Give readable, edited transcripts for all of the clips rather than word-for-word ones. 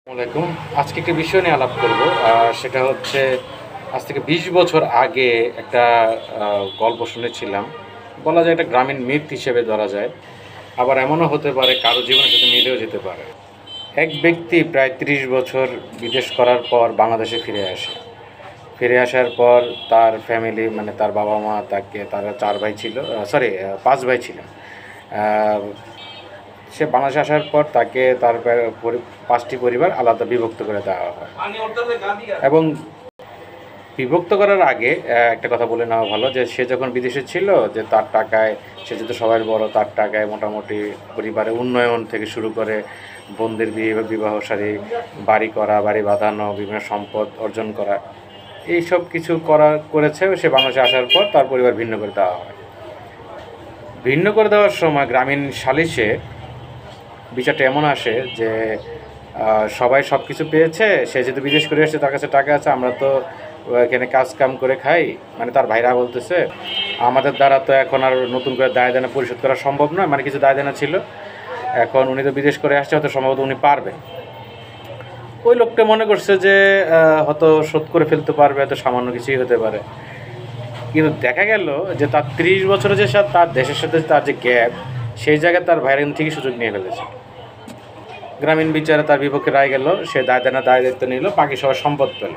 আসসালামাইকুম। আজকে একটা বিষয় নিয়ে আলাপ করব। সেটা হচ্ছে আজ থেকে ২০ বছর আগে একটা গল্প শুনেছিলাম। বলা যায় এটা গ্রামীণ মিথ হিসেবে ধরা যায়। আবার এমনও হতে পারে কারো জীবনের সাথে মিলেও যেতে পারে। এক ব্যক্তি প্রায় ৩০ বছর বিদেশ করার পর বাংলাদেশে ফিরে আসে। ফিরে আসার পর তার ফ্যামিলি মানে তার বাবা-মা তারা ৪ ভাই ছিল, ৫ ভাই ছিলেন। আ সে বাংলাদেশে আসার পর তাকে তার ৫টি পরিবার আলাদা বিভক্ত করে দেওয়া হয় এবং বিভক্ত করার আগে একটা কথা বলে নেওয়া ভালো যে সে যখন বিদেশে ছিল যে তার টাকায় সে যেহেতু সবার বড়, তার টাকায় মোটামুটি পরিবারের উন্নয়ন থেকে শুরু করে বোনদের বিবাহ শাদী, বাড়ি করা, বাড়ি বাঁধানো, বিভিন্ন সম্পদ অর্জন করা, এইসব কিছু করেছে। সে বাংলাদেশে আসার পর তার পরিবার ভিন্ন করে দেওয়া হয়। ভিন্ন করে দেওয়ার সময় গ্রামীণ সালিশে বিচারটা এমন আসে যে সবাই সব কিছু পেয়েছে, সে যেহেতু বিদেশ করে এসেছে তার কাছে টাকা আছে, আমরা তো এখানে কাজ কাম করে খাই, মানে তার ভাইরা বলতেছে আমাদের দ্বারা তো এখন আর নতুন করে দায় দেনা পরিশোধ করা সম্ভব নয়, মানে কিছু দায় দেনা ছিল, এখন উনি তো বিদেশ করে আসছে, হয়তো সম্ভবত উনি পারবেন। ওই লোকটা মনে করছে যে হয়তো শোধ করে ফেলতে পারবে, হয়তো সামান্য কিছুই হতে পারে। কিন্তু দেখা গেল যে তার ৩০ বছরের যে তার দেশের সাথে তার যে গ্যাপ, সেই জায়গায় তার ভাইরা কিন্তু ঠিকই সুযোগ নিয়ে ফেলেছে। গ্রামীণ বিচারে তার বিপক্ষে রায় গেল, সে দায় দায়িত্ব নিল, বাকি সবাই সম্পদ পেল।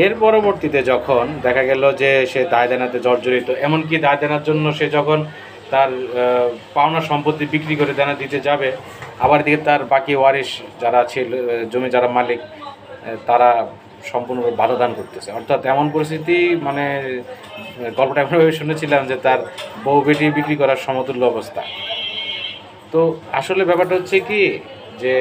এর পরবর্তীতে যখন দেখা গেল যে সে দায় দেনাতে জর্জরিত, এমনকি দায় দেনার জন্য সে যখন তার পাওনা সম্পত্তি বিক্রি করে দেনা দিতে যাবে, আবার দিকে তার বাকি ওয়ারিশ যারা ছিল, জমি যারা মালিক, তারা সম্পূর্ণ বাধা দান করতেছে। অর্থাৎ এমন পরিস্থিতি, মানে গল্পটা এমনভাবে শুনেছিলাম যে তার বউ বেটি বিক্রি করার সমতুল্য অবস্থা। তো আসলে ব্যাপারটা হচ্ছে কি যে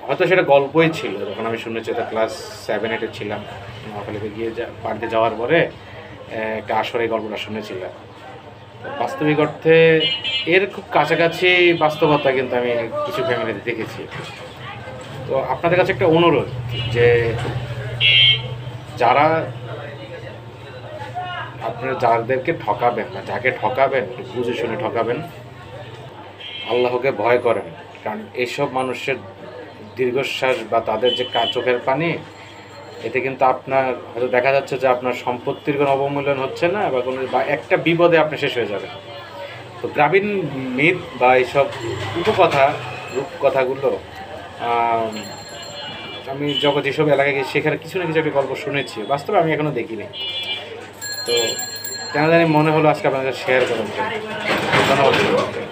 হয়তো সেটা গল্পই ছিল, যখন আমি শুনেছি এটা ক্লাস 7-8 ছিলাম, নোয়াখালীতে গিয়ে বাড়িতে যাওয়ার পরে একটা আসরে এই গল্পটা শুনেছিলাম। বাস্তবিক অর্থে এর খুব কাছাকাছি বাস্তবতা কিন্তু আমি কিছু ফ্যামিলিতে দেখেছি। তো আপনাদের কাছে একটা অনুরোধ যে যারা আপনারা যাদেরকে ঠকাবেন বা যাকে ঠকাবেন বুঝে শুনে ঠকাবেন, আল্লাহকে ভয় করেন। কারণ এইসব মানুষের দীর্ঘশ্বাস বা তাদের যে চোখের পানি, এতে কিন্তু আপনার হয়তো দেখা যাচ্ছে যে আপনার সম্পত্তির কোনো অবমূল্যন হচ্ছে না, বা একটা বিপদে আপনি শেষ হয়ে যাবেন। তো গ্রামীণ মিথ বা এইসব রূপকথাগুলো আমি যেসব এলাকায় গিয়ে সেখানে কিছু না কিছু একটা গল্প শুনেছি, বাস্তবে আমি এখনও দেখিনি। তো কেন জানি মনে হলো আজকে আপনাদের শেয়ার করার জন্য। ধন্যবাদ।